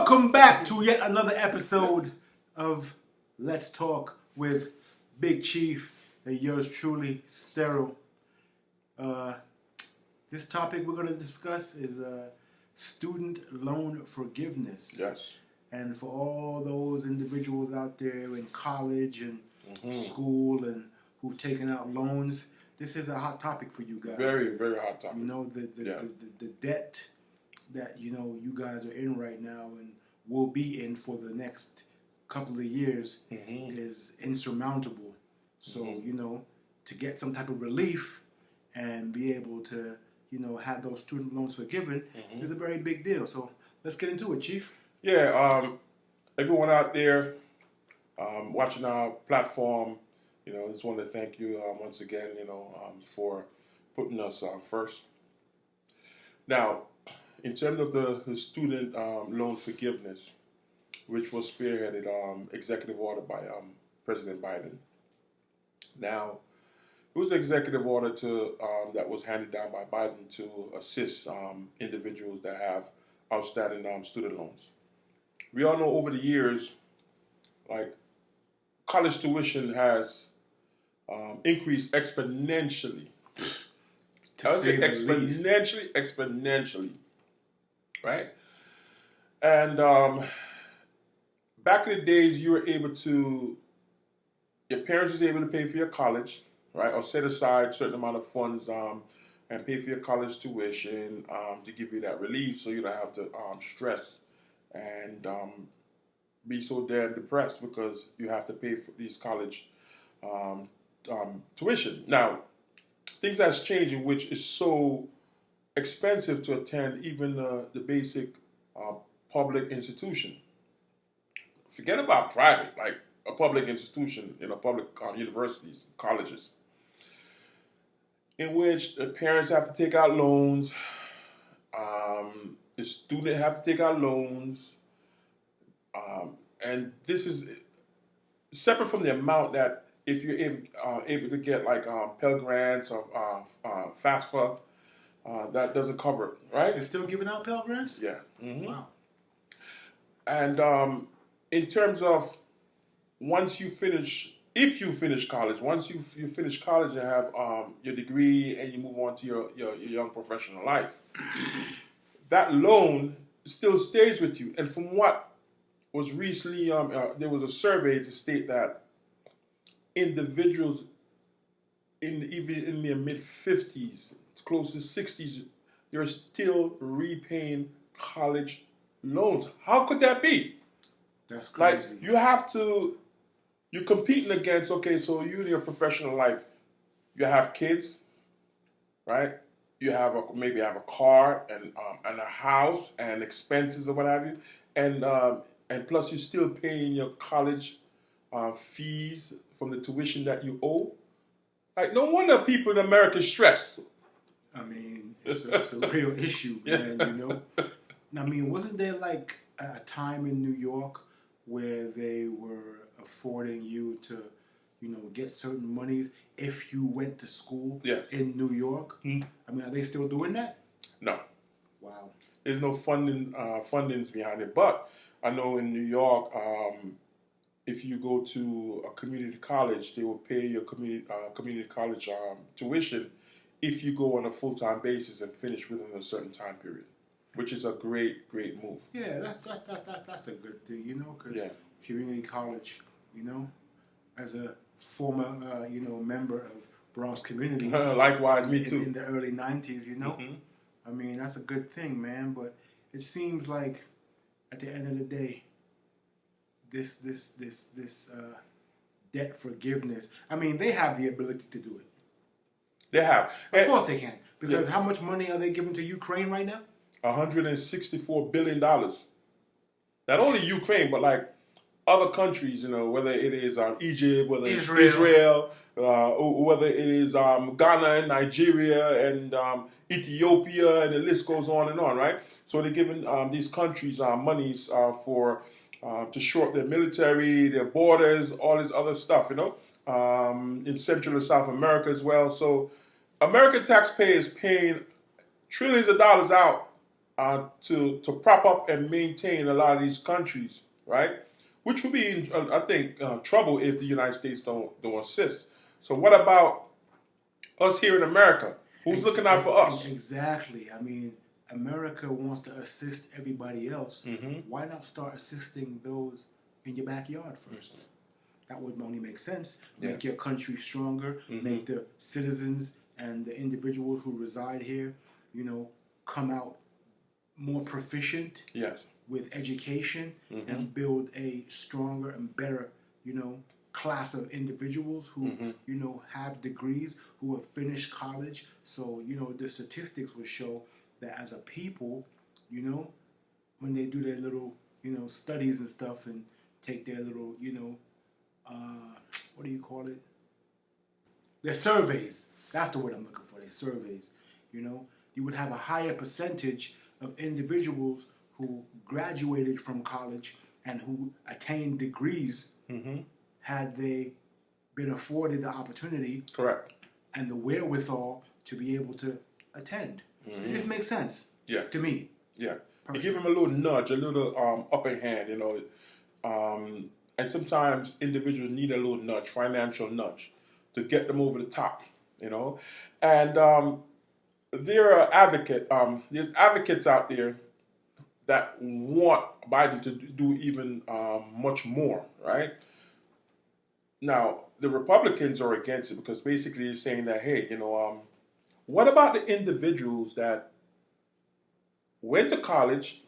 Welcome back to yet another episode of Let's Talk with Big Chief and yours truly, Sterile. This topic we're going to discuss is student loan forgiveness. Yes. And for all those individuals out there in college and school and who've taken out loans, this is a hot topic for you guys. Very, very hot topic. You know, the debt that, you know, you guys are in right now and will be in for the next couple of years is insurmountable. So, you know, to get some type of relief and be able to, you know, have those student loans forgiven is a very big deal. So let's get into it, Chief. Yeah, everyone out there watching our platform, you know, just want to thank you once again, you know, for putting us first. Now, in terms of the student loan forgiveness, which was spearheaded executive order by President Biden. Now, it was an executive order that was handed down by Biden to assist individuals that have outstanding student loans. We all know over the years, like, college tuition has increased exponentially. Exponentially, right? And back in the days, you were able to, your parents was able to pay for your college, right? Or set aside a certain amount of funds and pay for your college tuition to give you that relief so you don't have to stress and be so damn depressed because you have to pay for these college tuition. Now, things that's changing, which is so expensive to attend even the basic public institution. Forget about private, like a public institution, you know, public universities, colleges, in which the parents have to take out loans, the student have to take out loans, and this is separate from the amount that if you're able to get like Pell Grants or FAFSA, that doesn't cover it, right? They're still giving out Pell Grants? Yeah. Wow. And in terms of once you finish, if you finish college, once you finish college and have your degree and you move on to your young professional life, that loan still stays with you. And from what was recently, there was a survey to state that individuals even in their mid-50s, close to 60s, they're still repaying college loans. How could that be? That's crazy. Like, you have to, you're competing against, okay, so you in your professional life, you have kids, right? You have maybe have a car and a house and expenses or what have you, and plus you're still paying your college fees from the tuition that you owe. Like, no wonder people in America stress. I mean, it's a real issue, man, you know? I mean, wasn't there like a time in New York where they were affording you to, you know, get certain monies if you went to school in New York? I mean, are they still doing that? No. Wow. There's no fundings behind it. But I know in New York, if you go to a community college, they will pay your community college tuition if you go on a full-time basis and finish within a certain time period, which is a great move. Yeah, that's a good thing, you know, because community college, you know, as a former, you know, member of Bronx community. Likewise, me too. In the early 90s, you know. I mean, that's a good thing, man, but it seems like at the end of the day, this debt forgiveness, I mean, they have the ability to do it. They have. Of course they can. Because how much money are they giving to Ukraine right now? $164 billion. Not only Ukraine, but like other countries, you know, whether it is Egypt, whether it's Israel, whether it is Ghana and Nigeria and Ethiopia, and the list goes on and on, right? So they're giving these countries monies for to shore up their military, their borders, all this other stuff, you know, in Central and South America as well. So American taxpayers paying trillions of dollars out to prop up and maintain a lot of these countries, right? Which would be, in, I think, trouble if the United States don't assist. So what about us here in America? Who's looking out for us? Exactly. I mean, America wants to assist everybody else. Why not start assisting those in your backyard first? That would only make sense. Make your country stronger. Make the citizens and the individuals who reside here, you know, come out more proficient. Yes. With education and build a stronger and better, you know, class of individuals who, you know, have degrees, who have finished college. So, you know, the statistics would show that as a people, you know, when they do their little, you know, studies and stuff and take their little, you know, what do you call it? Their surveys. That's the word I'm looking for, their surveys. You know, you would have a higher percentage of individuals who graduated from college and who attained degrees had they been afforded the opportunity. Correct. And the wherewithal to be able to attend. It just makes sense. Yeah. To me. Yeah. You give them a little nudge, a little upper hand, you know. And sometimes individuals need a little nudge, financial nudge, to get them over the top, you know. And there are there's advocates out there that want Biden to do even much more, right? Now, the Republicans are against it because basically it's saying that, hey, you know, what about the individuals that went to college,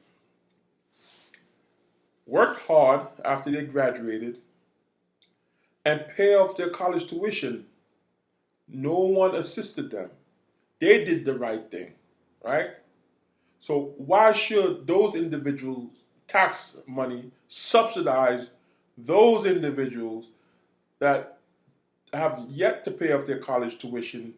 worked hard after they graduated, and pay off their college tuition? No one assisted them. They did the right thing, right? So why should those individuals' tax money subsidize those individuals that have yet to pay off their college tuition?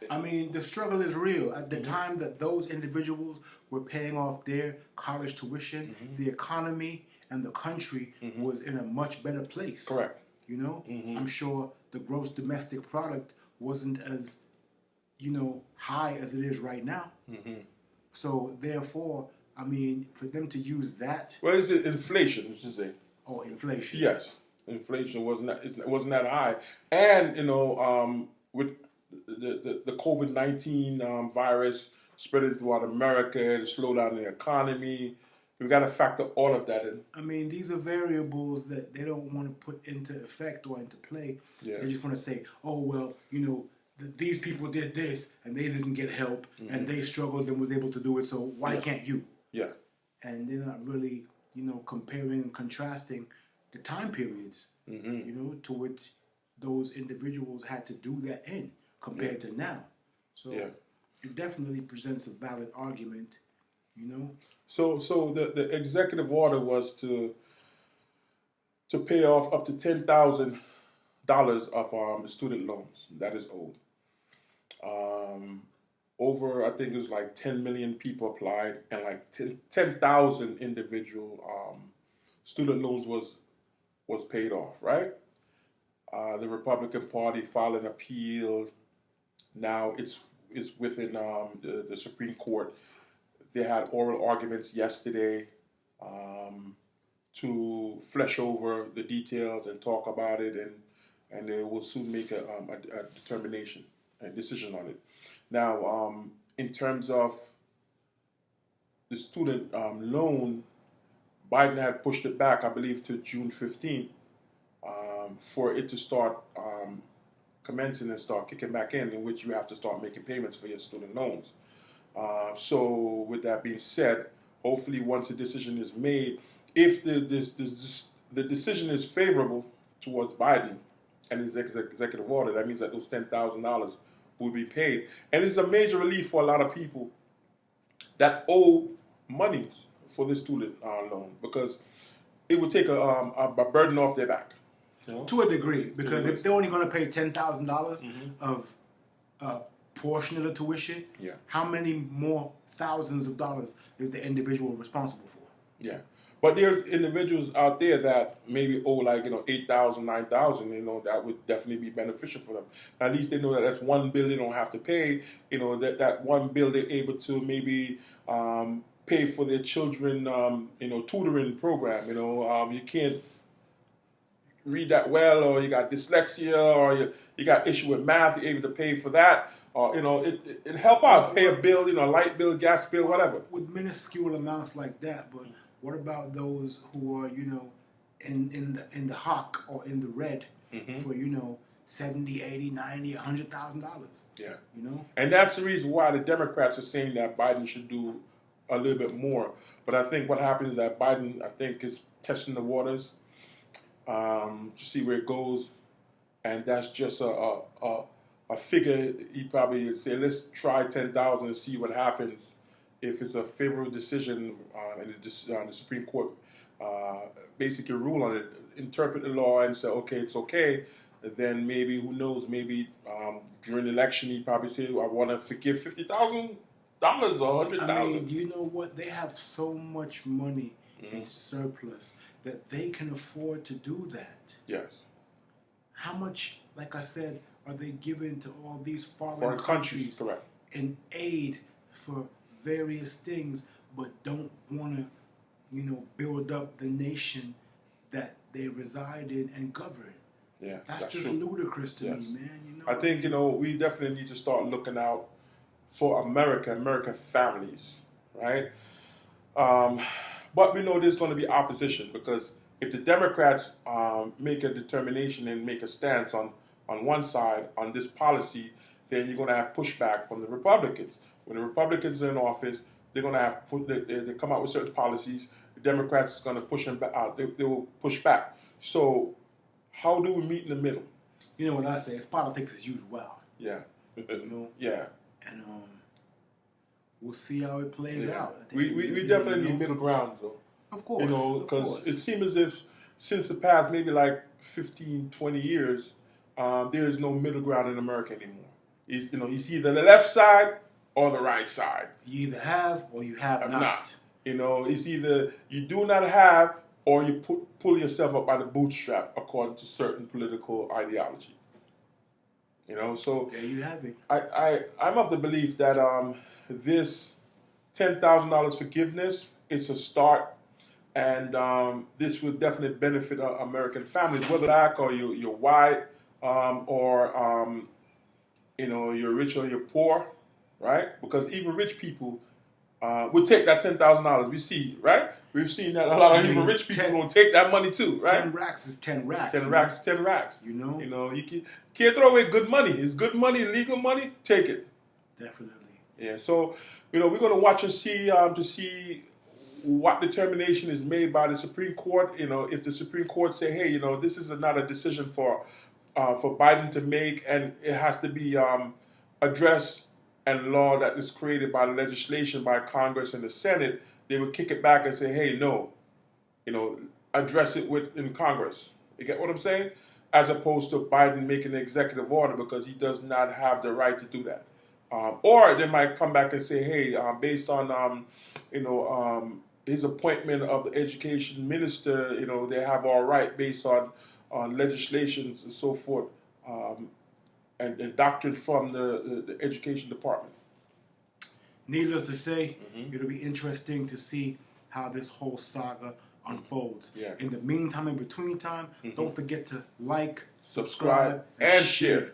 I mean, the struggle is real. At the time that those individuals were paying off their college tuition, the economy and the country was in a much better place. Correct. You know, I'm sure the gross domestic product wasn't as, you know, high as it is right now. So therefore, I mean, for them to use that. Well, is it inflation? You should say. Oh, inflation. Yes, inflation wasn't that high, and you know, with the COVID-19 virus spreading throughout America, the slowdown in the economy, we got to factor all of that in. I mean, these are variables that they don't want to put into effect or into play. Yeah. They just want to say, oh, well, you know, these people did this and they didn't get help and they struggled and was able to do it, so why can't you? Yeah. And they're not really, you know, comparing and contrasting the time periods, you know, to which those individuals had to do that in compared to now. So it definitely presents a valid argument, you know. So the executive order was to pay off up to $10,000 of the student loans that is owed. Over, I think it was like 10 million people applied, and like 10,000 individual student loans was paid off, right? The Republican Party filed an appeal. Now it's within the Supreme Court. They had oral arguments yesterday to flesh over the details and talk about it, and they will soon make a determination, a decision on it. Now, in terms of the student loan, Biden had pushed it back, I believe, to June 15th for it to start commencing and start kicking back in which you have to start making payments for your student loans. So with that being said, hopefully once a decision is made, if the decision is favorable towards Biden and his executive order, that means that those $10,000 will be paid. And it's a major relief for a lot of people that owe money for the student loan, because it would take a burden off their back. You know? To a degree, because if they're only going to pay $10,000 of a portion of the tuition, yeah, how many more thousands of dollars is the individual responsible for? Yeah, But there's individuals out there that maybe owe like, 8,000, 9,000. That would definitely be beneficial for them. At least they know that that's one bill they don't have to pay. That one bill they're able to maybe pay for their children, tutoring program. You can't read that well, or you got dyslexia, or you got issue with math. You're able to pay for that. It help out. Pay a bill, light bill, gas bill, whatever. With minuscule amounts like that, but what about those who are, in the hawk or in the red for, $70, $80, $90, $100,000? Yeah. And that's the reason why the Democrats are saying that Biden should do a little bit more. But I think what happens is that Biden, I think, is testing the waters to see where it goes, and that's just a figure. He probably say, let's try 10,000 and see what happens. If it's a favorable decision and the Supreme Court basically rule on it, interpret the law and say, okay, it's okay, then maybe, who knows, maybe during the election he probably say, I want to forgive $50,000 or $100,000. I mean, you know what? They have so much money in surplus that they can afford to do that. Yes. How much, like I said, are they giving to all these foreign countries correct, in aid for various things, but don't want to, build up the nation that they reside in and govern? Yeah, that's just true. Ludicrous to me, man. I think we definitely need to start looking out for American families, right? But we know there's going to be opposition, because if the Democrats make a determination and make a stance on one side on this policy, then you're going to have pushback from the Republicans. When the Republicans are in office, they're going to have they come out with certain policies. The Democrats are going to push them back out. They will push back. So how do we meet in the middle? You know what I say? It's politics as usual. Yeah. Yeah. And we'll see how it plays out. We definitely need middle ground, though. Of course. Because it seems as if since the past maybe like 15, 20 years, there is no middle ground in America anymore. It's either the left side or the right side. You either have or you have not. It's either you do not have or you pull yourself up by the bootstrap according to certain political ideology. So there you have it. I'm of the belief that this $10,000 forgiveness is a start, and this will definitely benefit American families, whether black or you're white, or you're rich or you're poor, right? Because even rich people would take that $10,000. We see, right? We've seen that a lot of even rich people will take that money too, right? 10 racks is 10 racks. 10 racks is 10 racks. You can't throw away good money. It's good money, legal money. Take it. Definitely. Yeah. So we're going to watch and see to see what determination is made by the Supreme Court. If the Supreme Court say, hey, this is not a decision for Biden to make, and it has to be addressed and law that is created by legislation by Congress and the Senate, they would kick it back and say, hey, no, address it in Congress. You get what I'm saying? As opposed to Biden making an executive order, because he does not have the right to do that. Or they might come back and say, hey, based on his appointment of the education minister, they have all right based on legislations and so forth, and doctrine from the education department. Needless to say, it'll be interesting to see how this whole saga unfolds. Yeah. In the meantime, in between time, don't forget to like, subscribe, and share.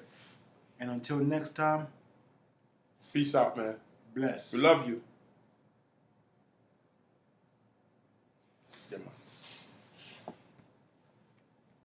And until next time, peace out, man. Bless. We love you.